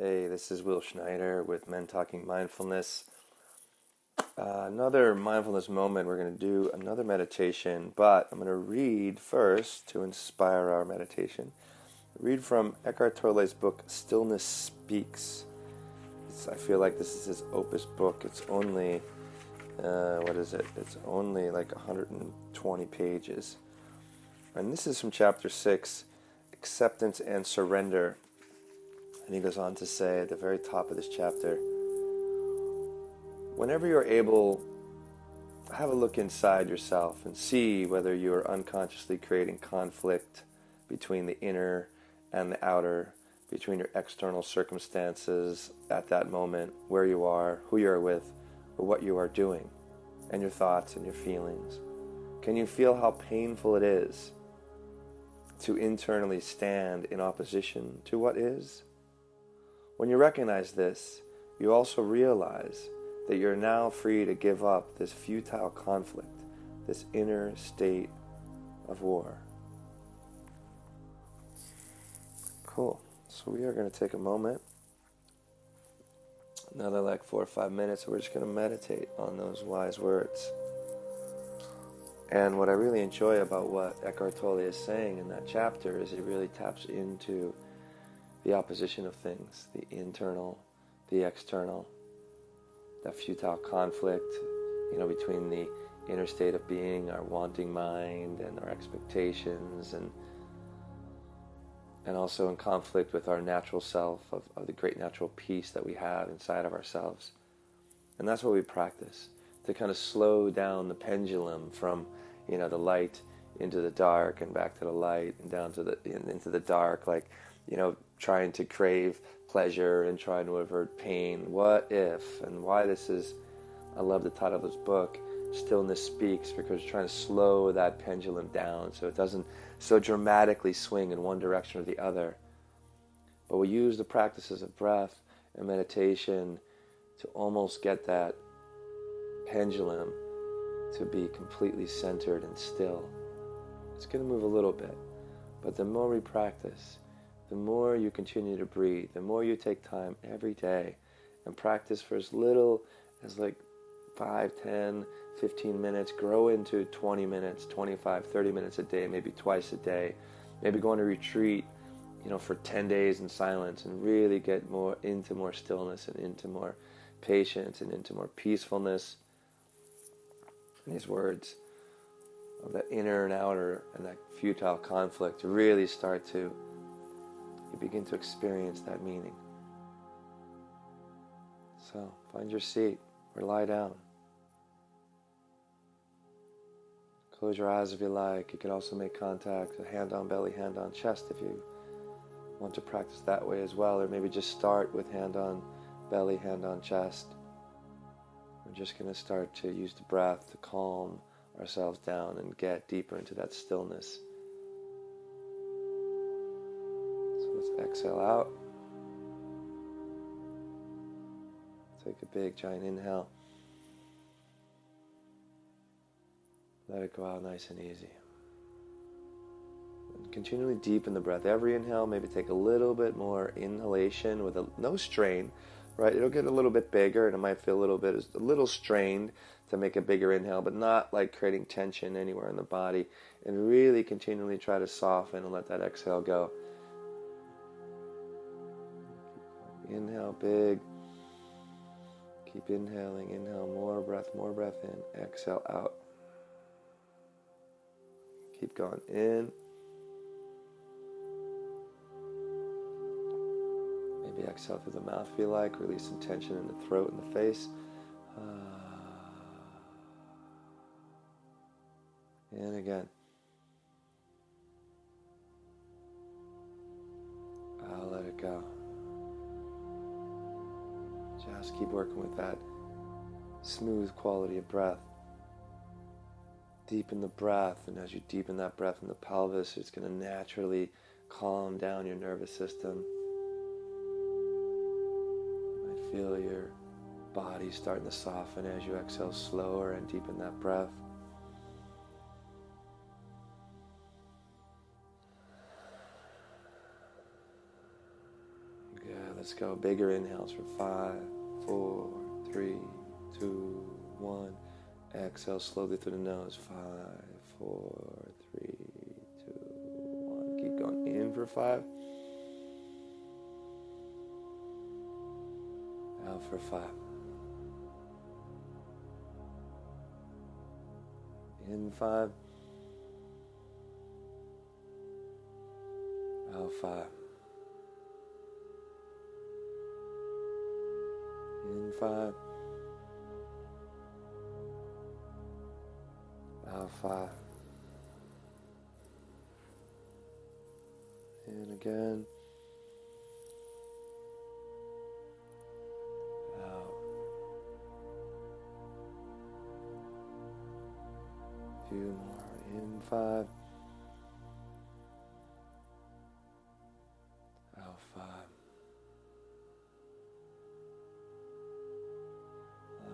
Hey, this is Will Schneider with Men Talking Mindfulness. Another mindfulness moment. We're going to do another meditation, but I'm going to read first to inspire our meditation. Read from Eckhart Tolle's book, Stillness Speaks. I feel like this is his opus book. It's only, It's only like 120 pages. And this is from chapter 6, Acceptance and Surrender. And he goes on to say at the very top of this chapter, whenever you're able, have a look inside yourself and see whether you're unconsciously creating conflict between the inner and the outer, between your external circumstances at that moment, where you are, who you're with, or what you are doing, and your thoughts and your feelings. Can you feel how painful it is to internally stand in opposition to what is? When you recognize this, you also realize that you're now free to give up this futile conflict, this inner state of war. Cool. So we are going to take a moment, another like 4 or 5 minutes, and we're just going to meditate on those wise words. And what I really enjoy about what Eckhart Tolle is saying in that chapter is he really taps into the opposition of things, the internal, the external, that futile conflict, between the inner state of being, our wanting mind, and our expectations, and also in conflict with our natural self, of the great natural peace that we have inside of ourselves. And that's what we practice, to kind of slow down the pendulum from, the light into the dark, and back to the light, and down to into the dark, trying to crave pleasure and trying to avert pain. What if, and why this is, I love the title of this book, Stillness Speaks, because we're trying to slow that pendulum down so it doesn't so dramatically swing in one direction or the other. But we use the practices of breath and meditation to almost get that pendulum to be completely centered and still. It's going to move a little bit, but the more we practice, the more you continue to breathe, the more you take time every day and practice for as little as 5, 10, 15 minutes, grow into 20 minutes, 25, 30 minutes a day, maybe twice a day, maybe go on a retreat, for 10 days in silence, and really get into more stillness and into more patience and into more peacefulness. And these words of that inner and outer and that futile conflict really start to, you begin to experience that meaning. So find your seat or lie down. Close your eyes if you like. You can also make contact, a hand on belly, hand on chest if you want to practice that way as well, or maybe just start with hand on belly, hand on chest. We're just going to start to use the breath to calm ourselves down and get deeper into that stillness. Let's exhale out. Take a big giant inhale. Let it go out nice and easy. And continually deepen the breath. Every inhale, maybe take a little bit more inhalation with no strain, right? It'll get a little bit bigger and it might feel a little strained to make a bigger inhale, but not like creating tension anywhere in the body. And really continually try to soften and let that exhale go. Inhale big. Keep inhaling. Inhale more breath in. Exhale out. Keep going in. Maybe exhale through the mouth if you like. Release some tension in the throat and the face. And again. I'll let it go. Just keep working with that smooth quality of breath. Deepen the breath, and as you deepen that breath in the pelvis, it's going to naturally calm down your nervous system. You might feel your body starting to soften as you exhale slower and deepen that breath. Good. Let's go. Bigger inhales for 5, 4, 3, 2, 1. Exhale slowly through the nose. 5, 4, 3, 2, 1. Keep going. In for 5. Out for 5. In 5. Out 5. In 5. Out 5. In again. Out. Few more. In 5. Out 5.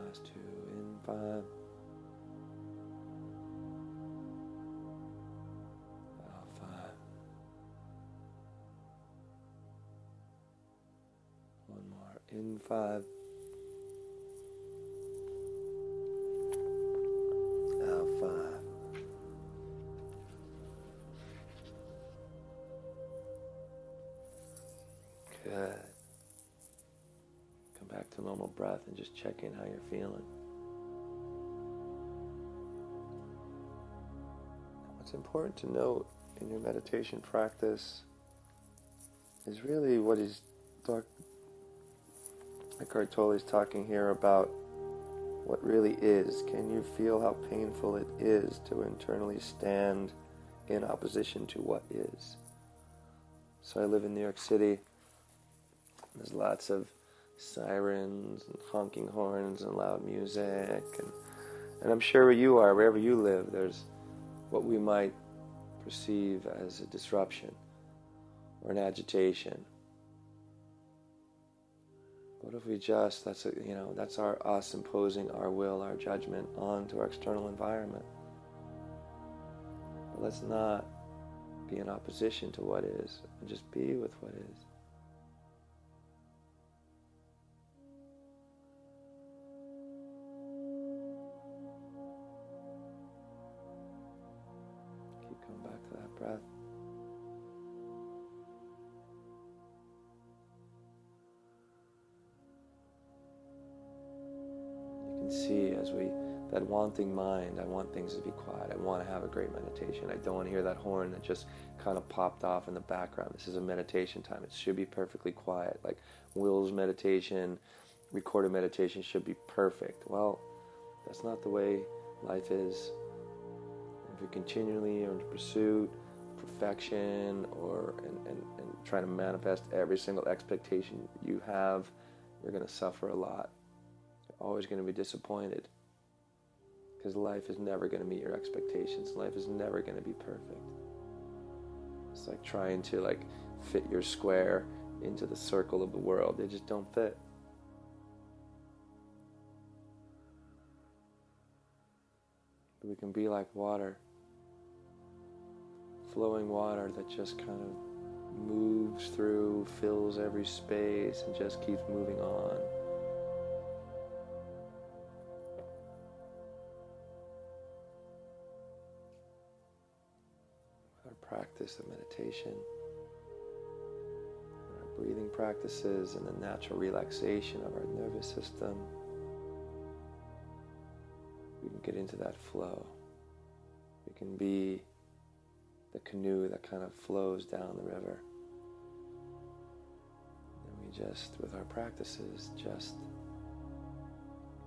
Last 2. In 5. Out 5. One more. In 5. Out 5. Good. Come back to normal breath and just check in how you're feeling. What's important to note in your meditation practice is really what is Eckhart Tolle is talking here about what really is. Can you feel how painful it is to internally stand in opposition to what is? So I live in New York City. There's lots of sirens and honking horns and loud music. And I'm sure where you are, wherever you live, there's what we might perceive as a disruption or an agitation. What if we just, that's us imposing our will, our judgment onto our external environment. But let's not be in opposition to what is, and just be with what is. Keep coming back to that breath. See as that wanting mind, I want things to be quiet, I want to have a great meditation, I don't want to hear that horn that just kind of popped off in the background. This is a meditation time, it should be perfectly quiet. Like Will's meditation, recorded meditation should be perfect. Well, that's not the way life is. If you're continually in pursuit of perfection and trying to manifest every single expectation you have, you're going to suffer a lot. Always going to be disappointed because life is never going to meet your expectations. Life is never going to be perfect. It's like trying to fit your square into the circle of the world. They just don't fit. But we can be like water, flowing water that just kind of moves through, fills every space, and just keeps moving on. Practice of meditation, our breathing practices, and the natural relaxation of our nervous system, we can get into that flow. We can be the canoe that kind of flows down the river. And we just, with our practices, just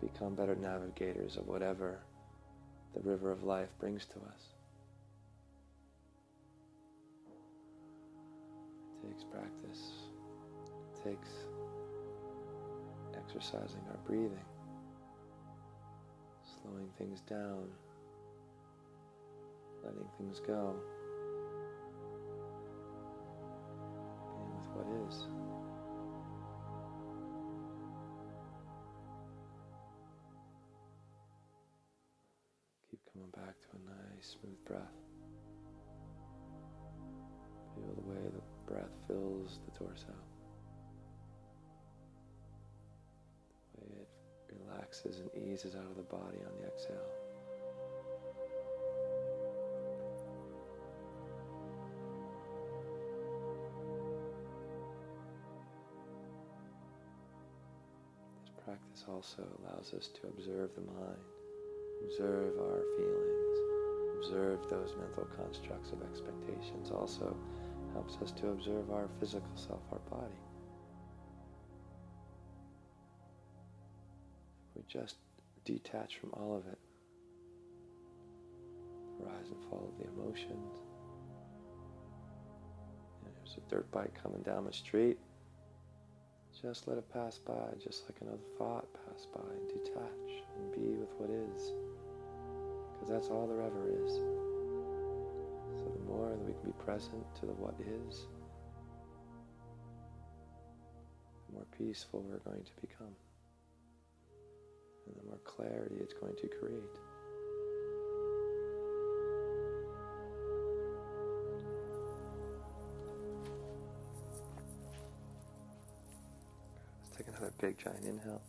become better navigators of whatever the river of life brings to us. It takes practice. It takes exercising our breathing, slowing things down, letting things go, being with what is. Keep coming back to a nice, smooth breath. Feel the way the breath fills the torso. relaxes and eases out of the body on the exhale. This practice also allows us to observe the mind, observe our feelings, observe those mental constructs of expectations. Also helps us to observe our physical self, our body. We just detach from all of it. The rise and fall of the emotions. And there's a dirt bike coming down the street. Just let it pass by, just like another thought pass by, and detach and be with what is. Because that's all there ever is. So the more that we can be present to the what is, the more peaceful we're going to become. And the more clarity it's going to create. Let's take another big giant inhale.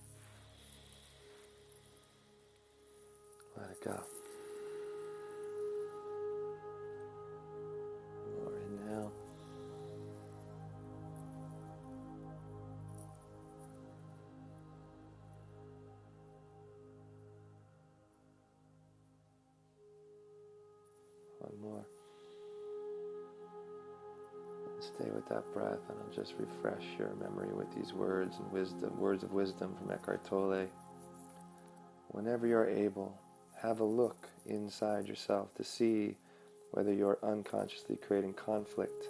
Let it go. More inhale. One more. Stay with that breath, and I'll just refresh your memory with these words and wisdom, words of wisdom from Eckhart Tolle. Whenever you're able, have a look inside yourself to see whether you're unconsciously creating conflict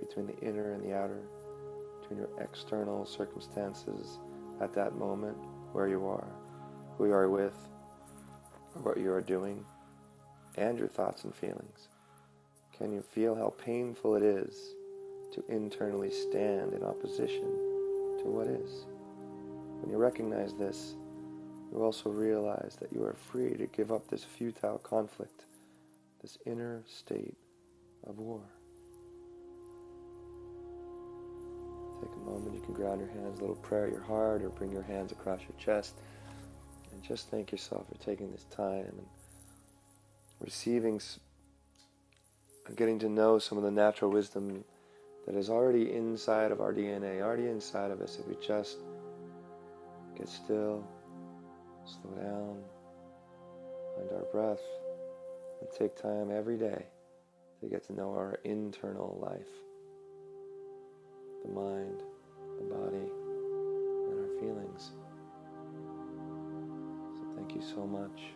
between the inner and the outer, between your external circumstances at that moment, where you are, who you are with, or what you are doing, and your thoughts and feelings. Can you feel how painful it is to internally stand in opposition to what is? When you recognize this, you also realize that you are free to give up this futile conflict, this inner state of war. Take a moment, you can ground your hands, a little prayer at your heart, or bring your hands across your chest, and just thank yourself for taking this time and receiving and getting to know some of the natural wisdom that is already inside of our DNA, already inside of us. If we just get still, slow down, find our breath, and take time every day to get to know our internal life, the mind, the body, and our feelings. So thank you so much.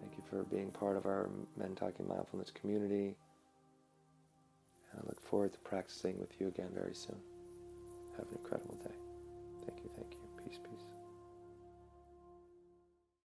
Thank you for being part of our Men Talking Mindfulness community. And I look forward to practicing with you again very soon. Have an incredible day. Thank you, thank you. Peace, peace.